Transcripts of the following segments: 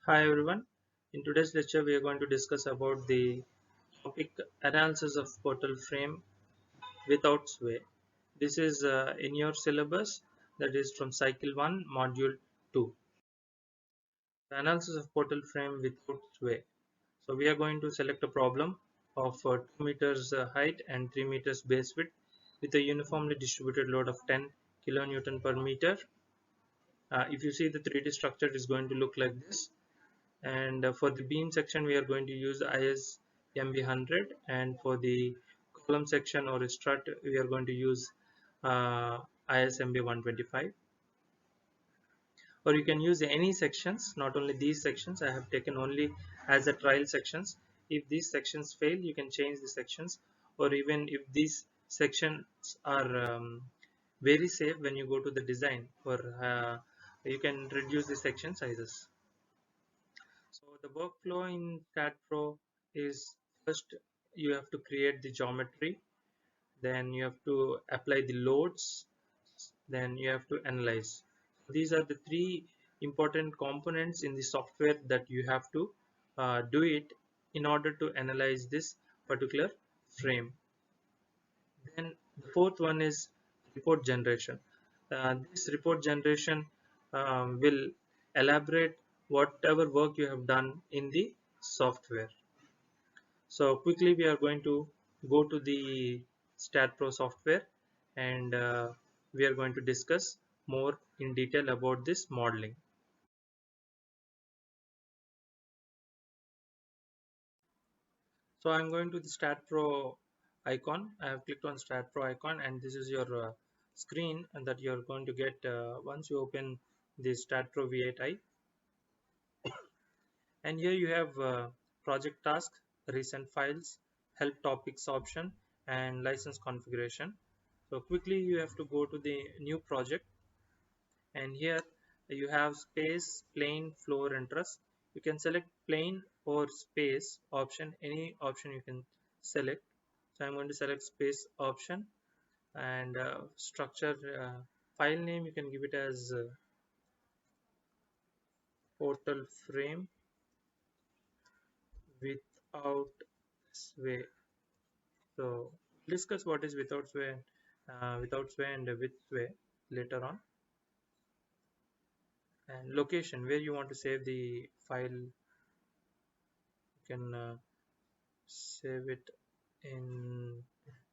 Hi everyone. In today's lecture, we are going to discuss about the topic analysis of portal frame without sway. This is in your syllabus, that is from cycle 1, module 2. The analysis of portal frame without sway. So we are going to select a problem of 2 meters height and 3 meters base width with a uniformly distributed load of 10 kilonewton per meter. If you see the 3D structure, is going to look like this. And for the beam section we are going to use ISMB 100, and for the column section or strut we are going to use ISMB 125, or you can use any sections, not only these sections. I have taken only as a trial sections. If these sections fail, you can change the sections, or even if these sections are very safe, when you go to the design, or you can reduce the section sizes. So the workflow in StatPro is, first you have to create the geometry, then you have to apply the loads, then you have to analyze. These are the three important components in the software that you have to do it in order to analyze this particular frame. Then the fourth one is report generation. This report generation will elaborate whatever work you have done in the software. So quickly we are going to go to the StatPro software, and we are going to discuss more in detail about this modeling. So I'm going to the StatPro icon. I have clicked on StatPro icon, and this is your screen and that you're going to get once you open the StatPro V8i. And here you have project task, recent files, help topics option, and license configuration. So quickly you have to go to the new project, and here you have space, plane, floor, and truss. You can select plane or space option, any option you can select. So I'm going to select space option, and structure, file name you can give it as portal frame without sway. So discuss what is without sway and with sway later on. And location, where you want to save the file, you can save it in.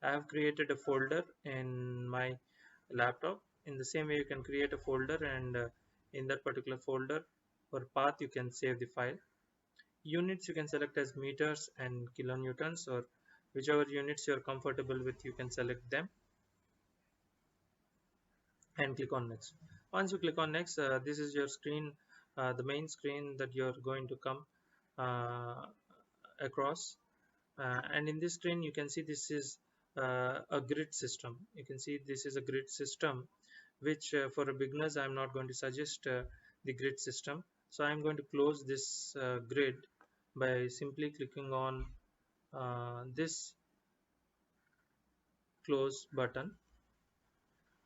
I have created a folder in my laptop. In the same way, you can create a folder, and in that particular folder or path, you can save the file. Units you can select as meters and kilonewtons, or whichever units you are comfortable with, you can select them and click on next. Once you click on next, this is your screen, the main screen that you're going to come uh, across, and in this screen you can see this is a grid system. You can see this is a grid system, which for a beginners I'm not going to suggest the grid system. So I'm going to close this grid by simply clicking on this close button.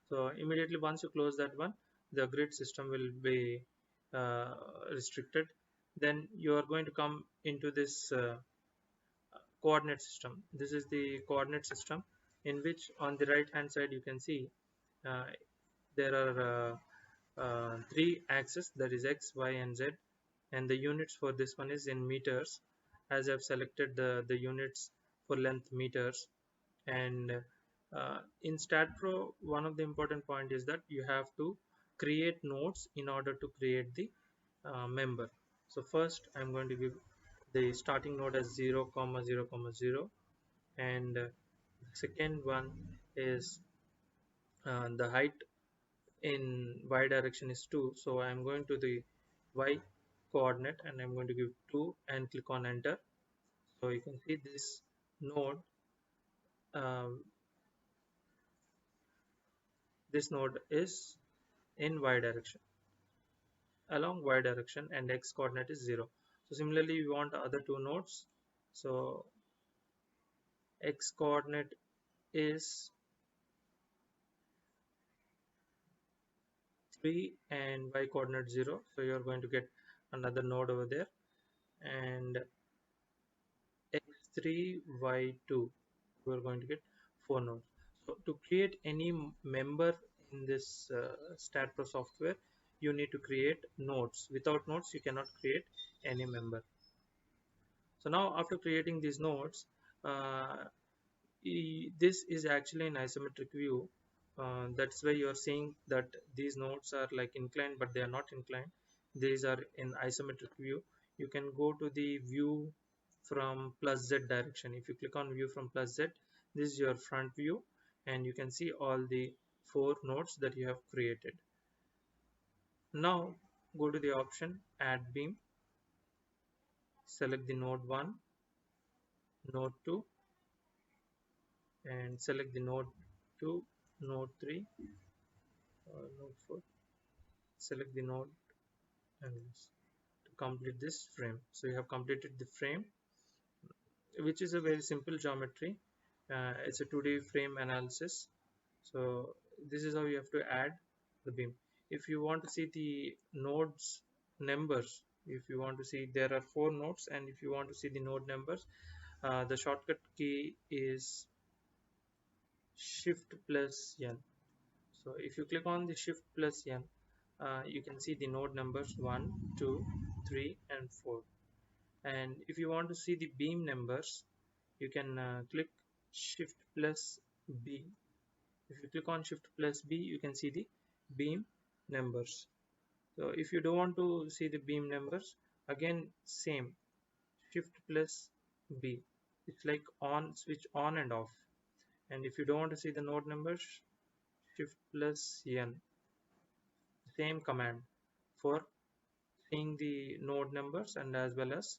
So immediately once you close that one, the grid system will be restricted. Then you are going to come into this coordinate system. This is the coordinate system, in which on the right hand side you can see uh, there are three axes, that is x, y, and z, and the units for this one is in meters, as I've selected the units for length meters. And in StatPro, one of the important point is that you have to create nodes in order to create the member. So first I'm going to give the starting node as 0 comma 0 comma 0, and the second one is the height in y direction is 2. So I'm going to the y coordinate, and I'm going to give 2 and click on enter. So you can see this node, um, this node is in y direction, along y direction, and x coordinate is 0. So similarly we want other two nodes. So x coordinate is 3 and y coordinate 0. So you're going to get another node over there, and x3 y2, we're going to get 4 nodes. So to create any member in this StatPro software, you need to create nodes. Without nodes you cannot create any member. So now after creating these nodes, uh, this is actually an isometric view. That's why you are seeing that these nodes are like inclined, but they are not inclined. These are in isometric view. You can go to the view from plus z direction. If you click on view from plus z, this is your front view, and you can see all the 4 nodes that you have created. Now go to the option add beam, select the node 1, node 2, and select the node 2, node 3, node 4, select the node, and to complete this frame. So you have completed the frame, which is a very simple geometry. It's a 2D frame analysis. So this is how you have to add the beam. If you want to see the nodes numbers, if you want to see, there are 4 nodes, and if you want to see the node numbers, the shortcut key is shift plus n. So if you click on the shift plus n, you can see the node numbers 1, 2, 3, and 4. And if you want to see the beam numbers, you can click shift plus B. If you click on shift plus B, you can see the beam numbers. So if you don't want to see the beam numbers, again same, shift plus B. It's like on, switch on and off. And if you don't want to see the node numbers, shift plus N, same command for seeing the node numbers and as well as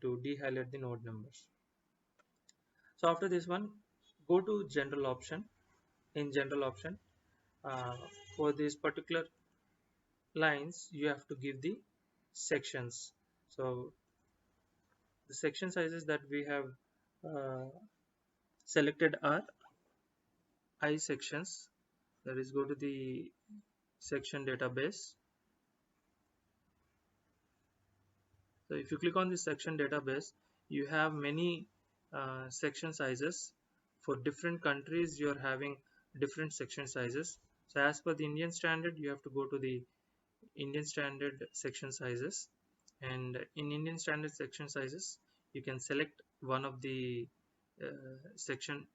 to de-highlight the node numbers. So after this one, go to general option. In general option, uh, for these particular lines, you have to give the sections. So the section sizes that we have uh, selected are I sections. That is, go to the section database. So if you click on the section database, you have many section sizes. For different countries, you are having different section sizes. So as per the Indian standard, you have to go to the Indian standard section sizes, and in Indian standard section sizes, you can select one of the section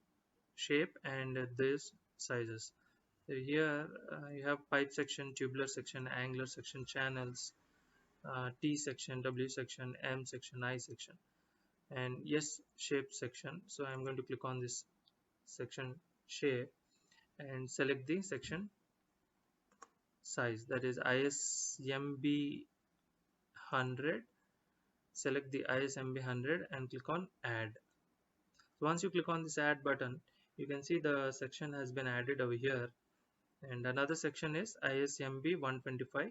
shape and these sizes. So here you have pipe section, tubular section, angular section, channels, T section, W section, M section, I section, and S shape section. So I'm going to click on this section shape and select the section size, that is ISMB 100. Select the ISMB 100 and click on add. So once you click on this add button, you can see the section has been added over here, and another section is ISMB 125.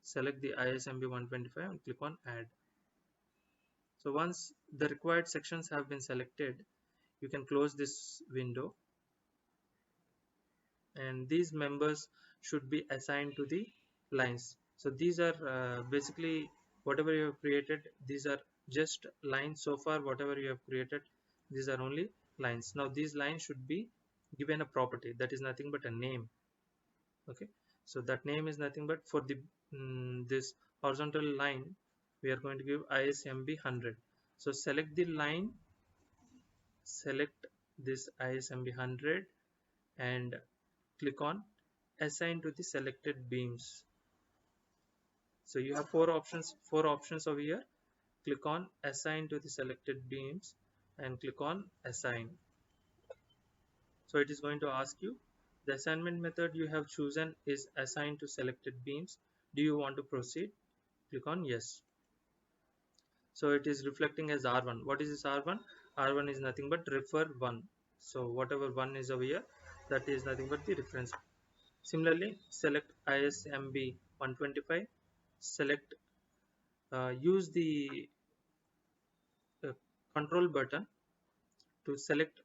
Select the ISMB 125 and click on add. So once the required sections have been selected, you can close this window, and these members should be assigned to the lines. So these are basically whatever you have created, these are just lines. So far whatever you have created, these are only lines. Now these lines should be given a property that is nothing but a name. Okay, so that name is nothing but for the this horizontal line, we are going to give ISMB 100. So select the line, select this ISMB 100 and click on assign to the selected beams. So you have four options over here. Click on assign to the selected beams and click on assign. So it is going to ask you, the assignment method you have chosen is assign to selected beams. Do you want to proceed? Click on yes. So it is reflecting as R1. What is this R1? R1 is nothing but refer 1. So whatever 1 is over here, that is nothing but the reference. Similarly, select ISMB 125. Select, use the uh, control button to select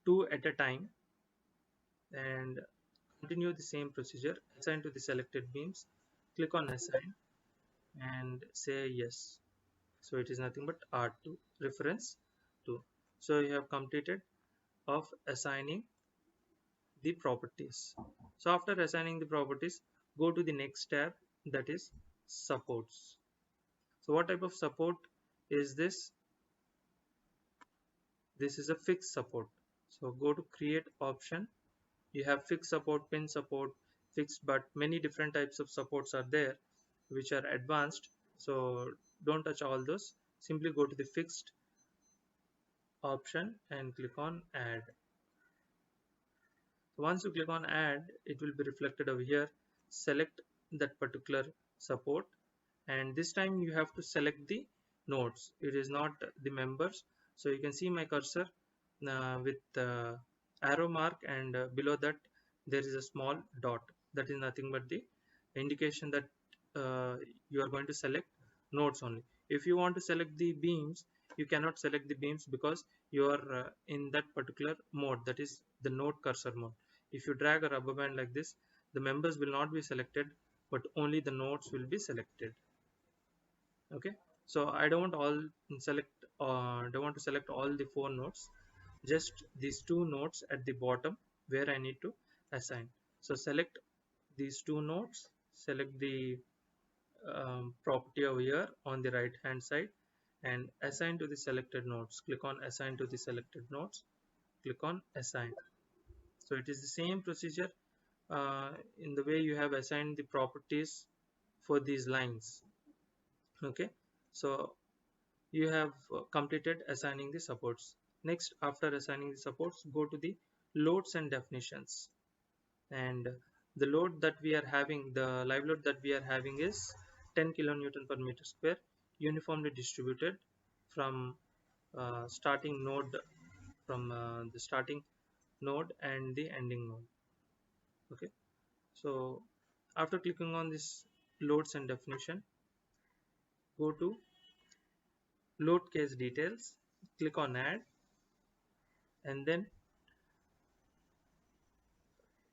2 at a time and continue the same procedure. Assign to the selected beams. Click on assign. and say yes. So it is nothing but R2 reference 2. So you have completed of assigning the properties. So after assigning the properties, go to the next tab, that is supports. So what type of support is this? This is a fixed support. So go to create option. You have fixed support, pin support, fixed, but many different types of supports are there which are advanced. So don't touch all those. Simply go to the fixed option and click on add. So once you click on add, it will be reflected over here. Select that particular support, and this time you have to select the nodes. It is not the members. So you can see my cursor with arrow mark, and below that there is a small dot. That is nothing but the indication that you are going to select nodes only. If you want to select the beams, you cannot select the beams because you are in that particular mode, that is the node cursor mode. If you drag a rubber band like this, the members will not be selected, but only the nodes will be selected. Okay, so I don't want to select all the 4 nodes, just these 2 nodes at the bottom where I need to assign. So select these 2 nodes, select the property over here on the right hand side, and assign to the selected nodes. Click on assign to the selected nodes, click on assign. So it is the same procedure in the way you have assigned the properties for these lines. Okay, so you have completed assigning the supports. Next, after assigning the supports, go to the loads and definitions. And the load that we are having, the live load that we are having is 10 kilonewton per meter square, uniformly distributed from starting node, from the starting node and the ending node. Okay, so after clicking on this loads and definition, go to load case details, click on add, and then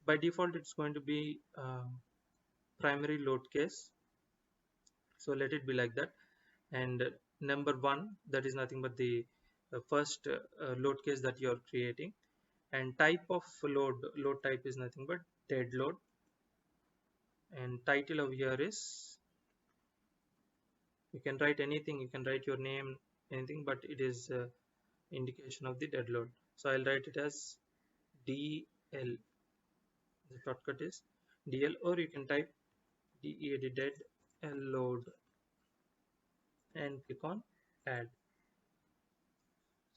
by default it's going to be primary load case. So let it be like that. And number 1, that is nothing but the first load case that you are creating. And type of load type is nothing but dead load. And title over here is, you can write anything, you can write your name, anything, but it is indication of the dead load. So I'll write it as DL. The shortcut is DL, or you can type DEAD, dead load, and click on add.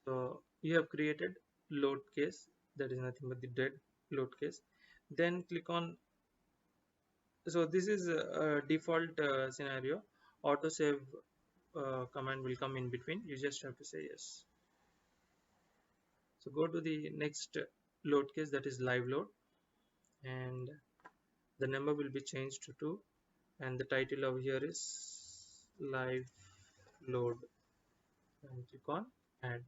So you have created load case, that is nothing but the dead load case. Then click on, so this is a default scenario. Autosave command will come in between, you just have to say yes. So go to the next load case, that is live load, and the number will be changed to 2, and the title over here is live load, and click on add.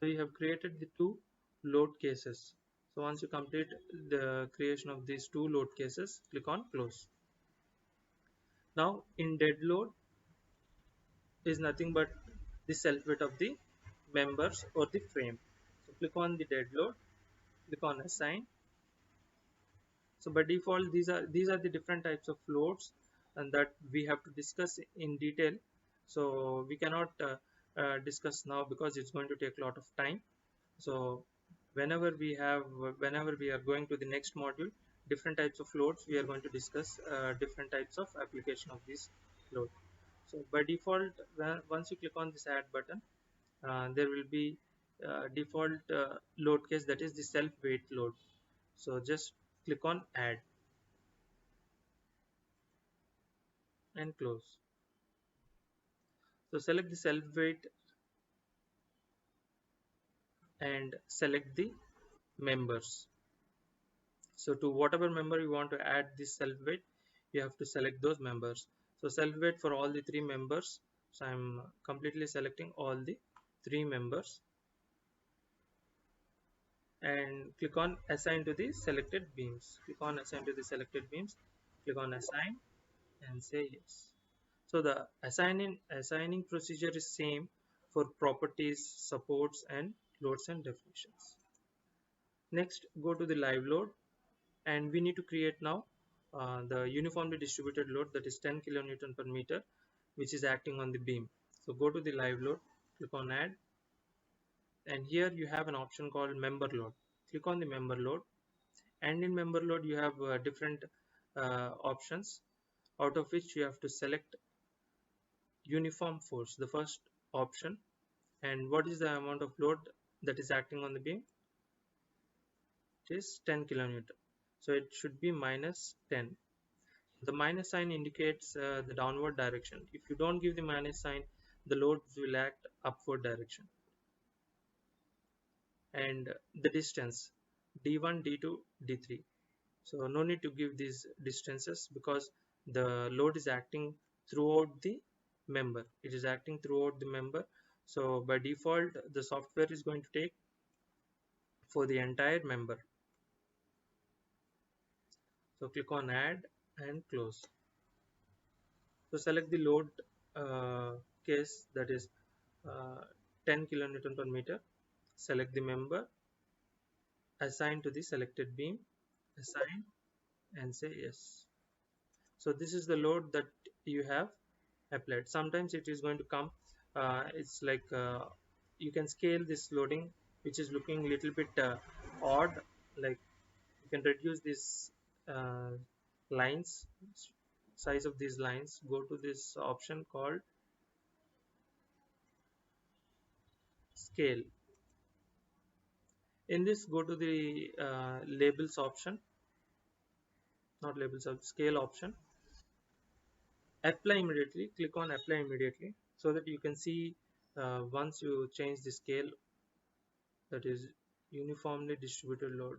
So you have created the 2 load cases. So once you complete the creation of these 2 load cases, click on close. Now in dead load is nothing but the self weight of the members or the frame. So click on the dead load, click on assign. So by default these are the different types of loads and that we have to discuss in detail. So we cannot discuss now because it's going to take a lot of time. So whenever we are going to the next module, different types of loads, we are going to discuss different types of application of this load. So by default, once you click on this add button, there will be default load case, that is the self weight load. So just click on add and close. So select the self weight and select the members. So to whatever member you want to add this self weight, you have to select those members. So self weight for all the 3 members. So I'm completely selecting all the 3 members and click on assign to the selected beams. Click on assign to the selected beams, click on assign and say yes. So the assigning procedure is same for properties, supports, and loads and definitions. Next, go to the live load, and we need to create now the uniformly distributed load, that is 10 kilonewton per meter, which is acting on the beam. So go to the live load, click on add, and here you have an option called member load. Click on the member load, and in member load you have different options, out of which you have to select uniform force, the first option. And what is the amount of load that is acting on the beam? It is 10 kilonewton, so it should be minus 10. The minus sign indicates the downward direction. If you don't give the minus sign, the load will act upward direction. And the distance, d1, d2, d3. So no need to give these distances, because the load is acting throughout the member. It is acting throughout the member. So by default, the software is going to take for the entire member. So click on add and close. So select the load case, that is 10 kilonewton per meter. Select the member, assign to the selected beam, assign, and say yes. So this is the load that you have applied. Sometimes it is going to come, it's like you can scale this loading, which is looking a little bit odd. Like, you can reduce this uh, lines, size of these lines. Go to this option called scale. In this, go to the labels option, not labels of scale option. Apply immediately, click on apply immediately, so that you can see once you change the scale, that is uniformly distributed load,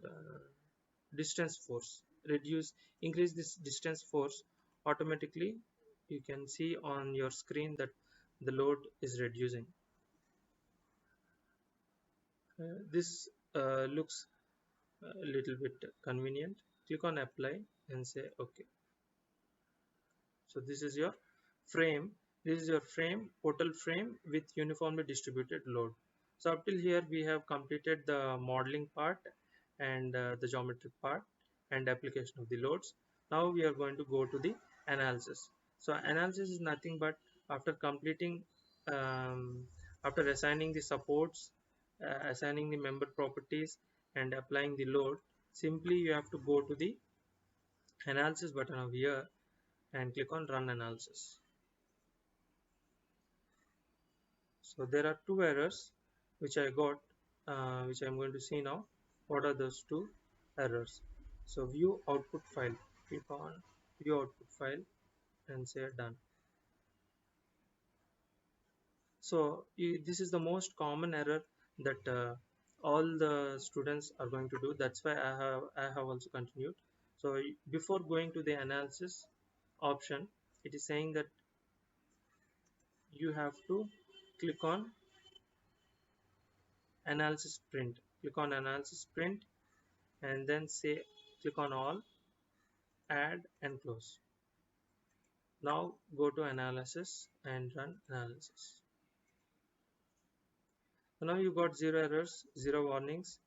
distance force, reduce, increase this distance force, automatically you can see on your screen that the load is reducing. This looks a little bit convenient. Click on apply and say okay. So this is your frame. This is your frame, total frame with uniformly distributed load. So up till here we have completed the modeling part and the geometric part and application of the loads. Now we are going to go to the analysis. So analysis is nothing but after completing, um, after assigning the supports, assigning the member properties, and applying the load, simply you have to go to the analysis button over here and click on run analysis. So there are two errors which I got, which I'm going to see now. What are those two errors? So view output file, click on view output file and say done. So this is the most common error that all the students are going to do. That's why I have also continued. So before going to the analysis option, it is saying that you have to click on analysis print. Click on analysis print and then say click on all, add and close. Now go to analysis and run analysis. So now you got zero errors, zero warnings,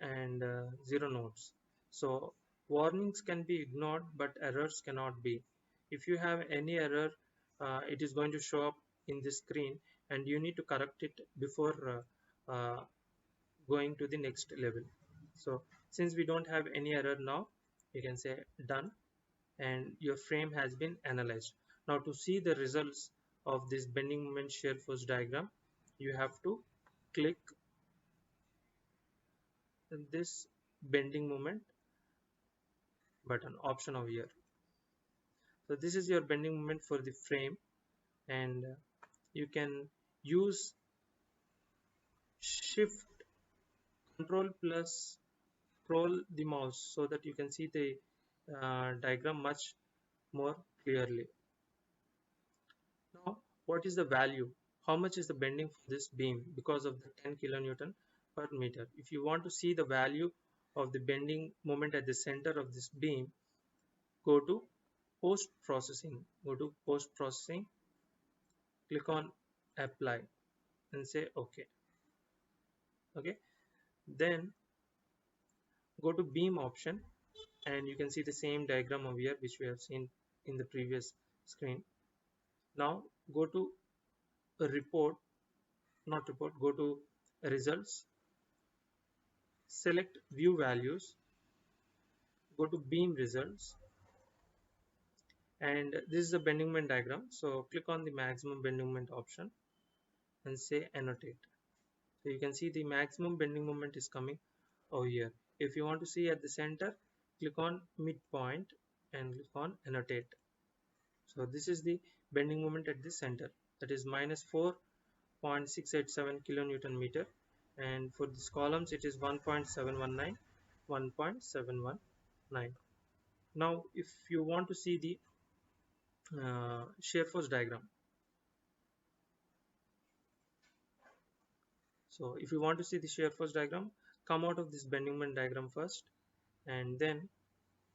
and zero nodes. So warnings can be ignored, but errors cannot be. If you have any error, it is going to show up in the screen, and you need to correct it before going to the next level. So since we don't have any error now, you can say done, and your frame has been analyzed. Now to see the results of this bending moment shear force diagram, you have to click this bending moment button option over here. So this is your bending moment for the frame, and you can use shift control plus scroll the mouse so that you can see the diagram much more clearly. Now, what is the value? How much is the bending for this beam because of the 10 kilonewton per meter? If you want to see the value of the bending moment at the center of this beam, go to post processing. Go to post processing, click on apply and say okay. Okay, then go to beam option, and you can see the same diagram over here which we have seen in the previous screen. Now go to report, not report, go to results, select view values, go to beam results, and this is a bending moment diagram. So click on the maximum bending moment option and say annotate. So you can see the maximum bending moment is coming over here. If you want to see at the center, click on midpoint and click on annotate. So this is the bending moment at the center, that is minus 4.687 kilonewton meter, and for these columns it is 1.719, 1.719. Now if you want to see the shear force diagram, so if you want to see the shear force diagram, come out of this bending moment diagram first and then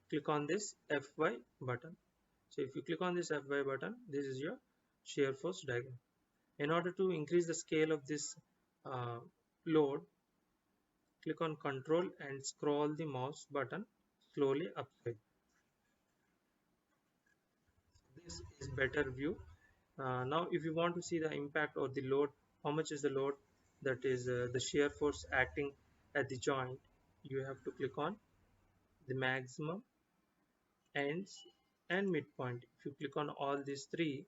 click on this FY button. So if you click on this FY button, this is your shear force diagram. In order to increase the scale of this uh, load, click on control and scroll the mouse button slowly upside. This is better view. Now if you want to see the impact or the load, how much is the load, that is the shear force acting at the joint, you have to click on the maximum, ends and midpoint. If you click on all these three,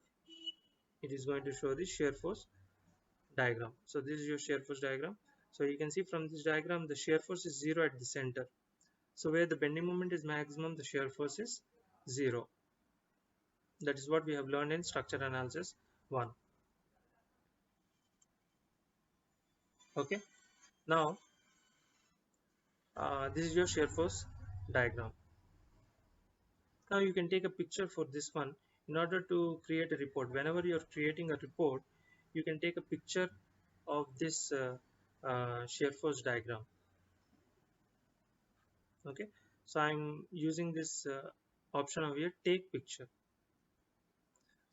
it is going to show the shear force diagram. So this is your shear force diagram. So you can see from this diagram the shear force is 0 at the center. So where the bending moment is maximum, the shear force is 0. That is what we have learned in structure analysis 1. Okay, now this is your shear force diagram. Now you can take a picture for this one. In order to create a report, whenever you are creating a report, you can take a picture of this shear force diagram. Okay, so I'm using this option over here, take picture.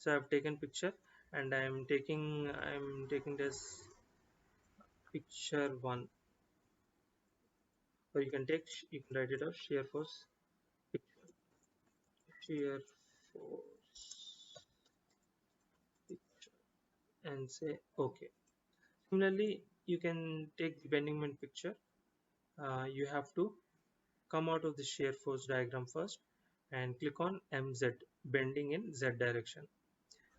So I've taken picture and I'm taking this picture 1, or you can write it out, shear force picture, shear force picture, and say okay. Similarly, you can take the bending moment picture. You have to come out of the shear force diagram first and click on MZ, bending in Z direction,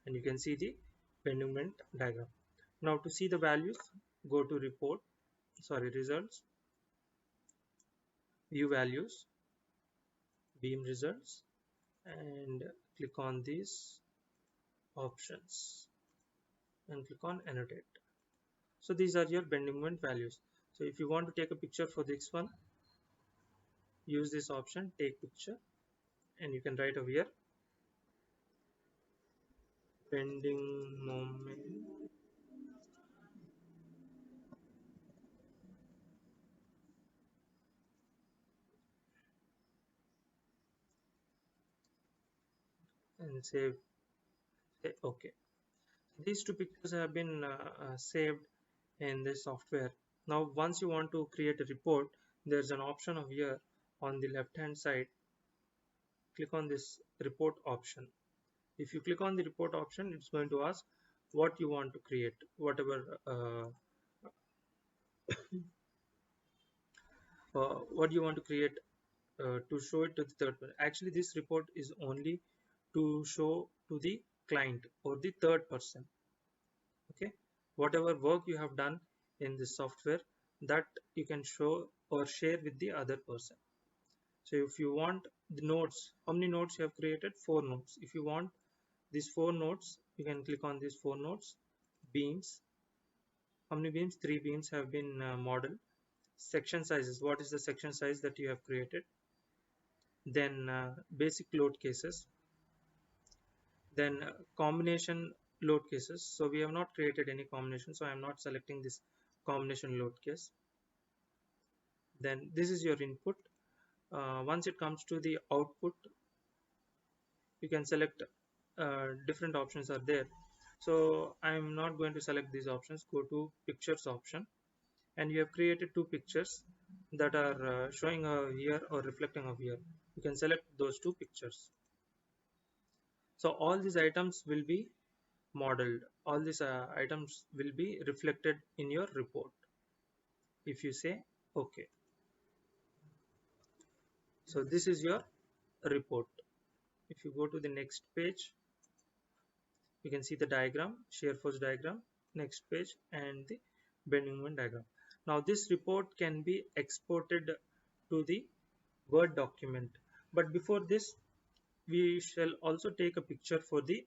and you can see the bending moment diagram. Now to see the values, go to results, view values, beam results, and click on these options and click on annotate. So these are your bending moment values. So if you want to take a picture for this one, use this option, take picture, and you can write over here bending moment and say okay. These two pictures have been saved in this software. Now once you want to create a report, there's an option over here on the left hand side. Click on this report option. If you click on the report option, it's going to ask what you want to create, whatever what you want to create to show it to the third person. Actually this report is only to show to the client or the third person. Okay, whatever work you have done in this software, that you can show or share with the other person. So if you want the nodes, how many nodes you have created? 4 nodes. If you want these 4 nodes, you can click on these 4 nodes. Beams, how many beams? 3 beams have been modeled. Section sizes, what is the section size that you have created? Then basic load cases, then combination load cases. So we have not created any combination, so I am not selecting this combination load case. Then this is your input. Once it comes to the output, you can select different options are there. So I'm not going to select these options. Go to pictures option, and you have created two pictures that are showing here or reflecting over here. You can select those two pictures. So all these items will be modeled. All these items will be reflected in your report if you say okay. So this is your report. If you go to the next page, you can see the diagram, shear force diagram, next page, and the bending moment diagram. Now this report can be exported to the Word document, but before this we shall also take a picture for the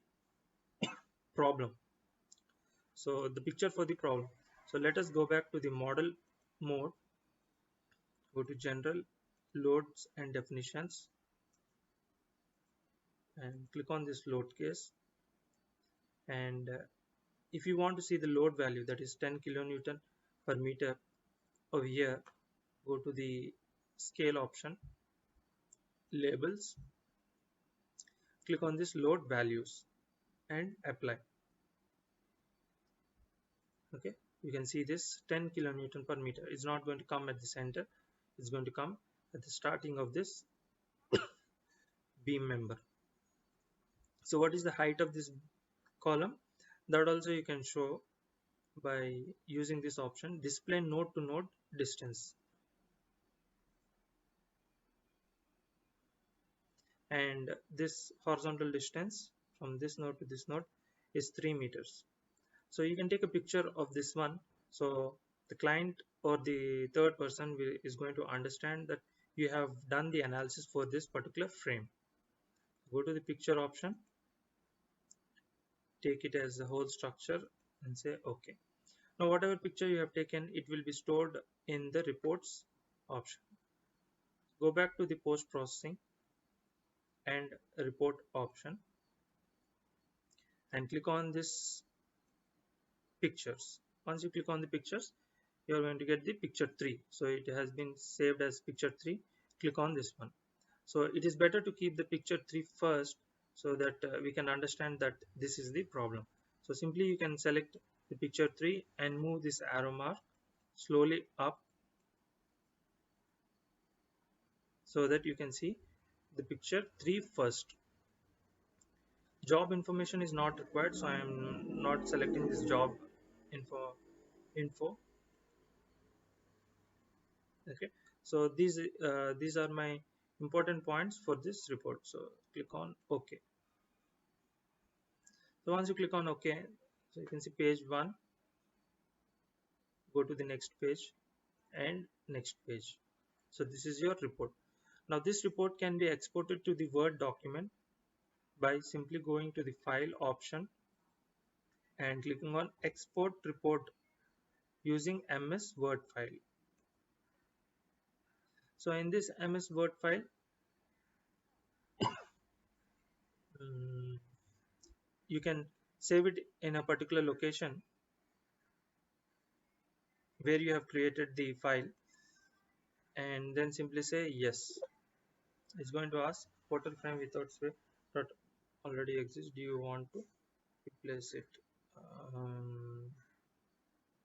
problem. So the picture for the problem. So let us go back to the model mode, go to general, loads and definitions, and click on this load case. And if you want to see the load value, that is 10 kilonewton per meter, over here go to the scale option, labels, click on this load values and apply. Okay, you can see this 10 kilonewton per meter is not going to come at the center, it's going to come at the starting of this beam member. So what is the height of this column? That also you can show by using this option, display node to node distance, and this horizontal distance from this node to this node is 3 meters. So you can take a picture of this one, so the client or the third person is going to understand that you have done the analysis for this particular frame. Go to the picture option, take it as the whole structure and say okay. Now whatever picture you have taken, it will be stored in the reports option. Go back to the post processing and report option and click on this pictures. Once you click on the pictures, you are going to get the picture 3. So it has been saved as picture 3. Click on this one. So it is better to keep the picture 3 first, so that we can understand that this is the problem. So simply you can select the picture 3 and move this arrow mark slowly up, so that you can see the picture 3 first. Job information is not required, so I am not selecting this job info. Okay, so these are my important points for this report. So click on OK. So once you click on OK, so you can see page 1, go to the next page and next page. So this is your report. Now this report can be exported to the Word document by simply going to the file option and clicking on export report using MS Word file. So in this MS Word file, you can save it in a particular location where you have created the file, and then simply say yes. It's going to ask portal frame without sway that already exists, do you want to replace it?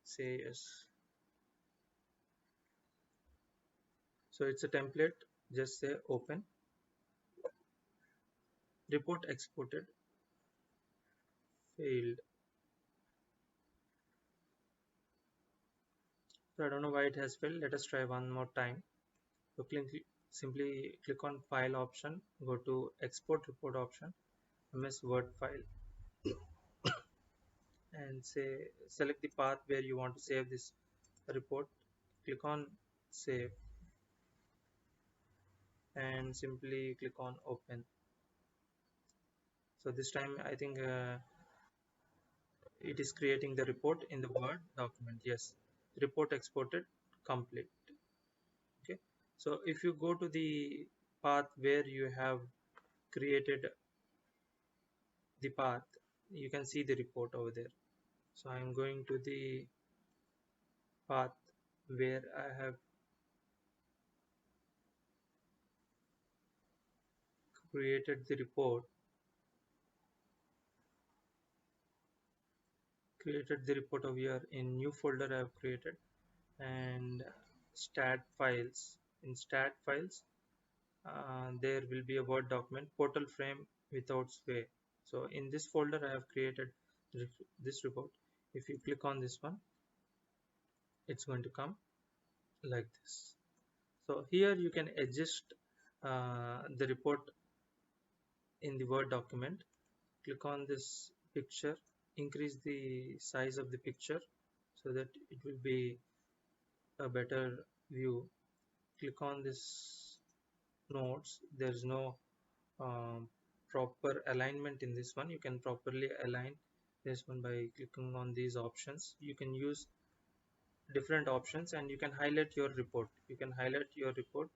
Say yes. So it's a template, just say open. Report exported, failed. So I don't know why it has failed. Let us try one more time. So simply click on file option, go to export report option, MS Word file, and say select the path where you want to save this report. Click on save and simply click on open. So this time I think it is creating the report in the Word document. Yes, report exported, complete. Okay, so if you go to the path where you have created the path, you can see the report over there. So I am going to the path where I have created the report. created the report over here. In new folder I have created, and stat files. In stat files, there will be a Word document, portal frame without sway. So in this folder I have created this report. If you click on this one, it's going to come like this. So here you can adjust the report in the Word document. Click on this picture, increase the size of the picture so that it will be a better view. Click on this notes. There's no proper alignment in this one. You can properly align this one by clicking on these options. You can use different options, and you can highlight your report. You can highlight your report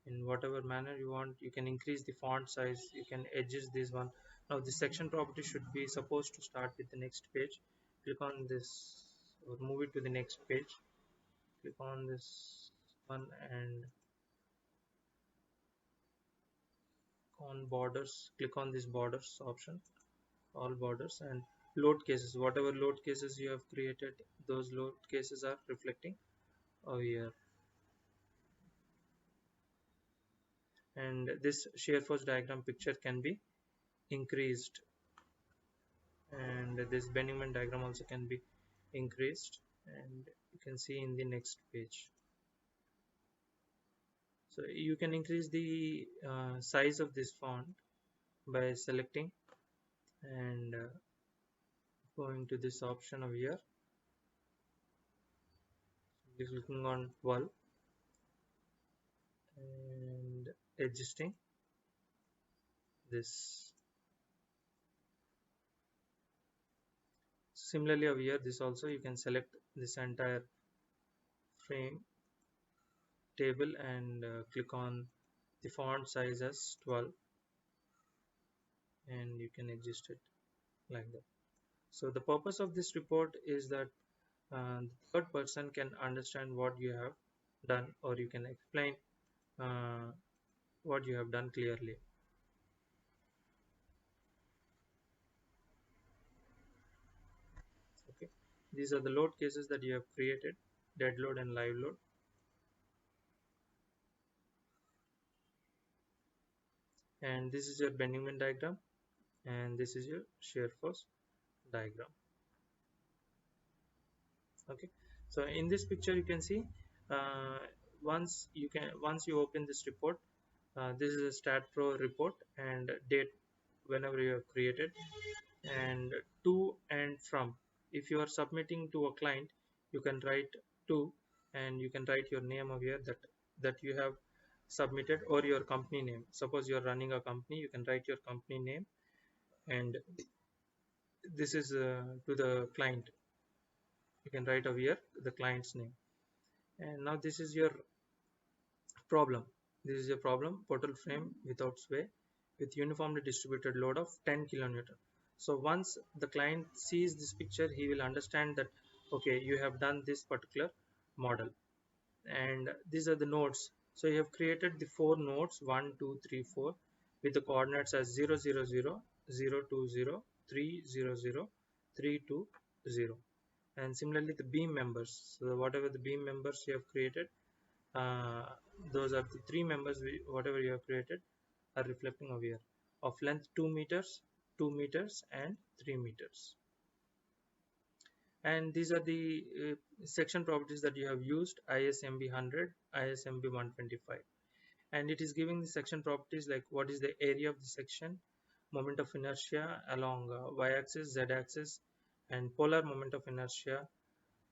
in whatever manner you want. You can increase the font size, you can adjust this one. Now the section property should be supposed to start with the next page. Click on this or move it to the next page. Click on this one and on borders, click on this borders option, all borders, and load cases. Whatever load cases you have created, those load cases are reflecting over here. And this shear force diagram picture can be increased, and this bending moment diagram also can be increased, and you can see in the next page. So you can increase the size of this font by selecting and going to this option over here, clicking on 12 and adjusting this. Similarly over here, this also you can select this entire frame table and click on the font size as 12, and you can adjust it like that. So the purpose of this report is that the third person can understand what you have done, or you can explain uh, what you have done clearly. Okay, these are the load cases that you have created: dead load and live load. And this is your bending moment diagram, and this is your shear force diagram. Okay, so in this picture you can see, uh, once you open this report, this is a stat pro report and date whenever you have created, and to and from. If you are submitting to a client, you can write to, and you can write your name over here, that you have submitted, or your company name. Suppose you are running a company, you can write your company name, and this is to the client. You can write over here the client's name. And now this is your problem. This is a problem: portal frame without sway with uniformly distributed load of 10 kilonewton. So once the client sees this picture, he will understand that okay, you have done this particular model, and these are the nodes. So you have created the 4 nodes 1 2 3 4 with the coordinates as 0 0 0 0 2 0 3 0 0 3 2 0. And similarly the beam members, so whatever the beam members you have created, uh, those are the 3 members whatever you have created are reflecting over here, of length 2 meters, 2 meters and 3 meters. And these are the section properties that you have used: ISMB 100, ISMB 125. And it is giving the section properties like what is the area of the section, moment of inertia along y-axis, z-axis, and polar moment of inertia,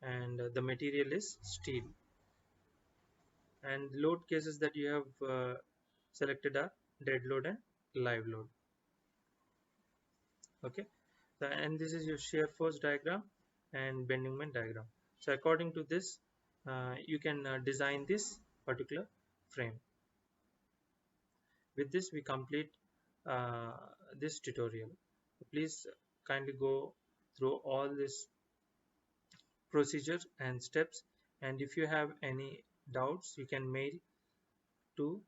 and the material is steel. And load cases that you have selected are dead load and live load. Okay, so, and this is your shear force diagram and bending moment diagram. So according to this, you can design this particular frame. With this we complete uh, this tutorial. Please kindly go through all this procedure and steps, and if you have any doubts, you can mail to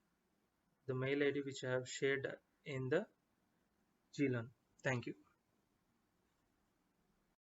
the mail ID which I have shared in the GLearn. Thank you.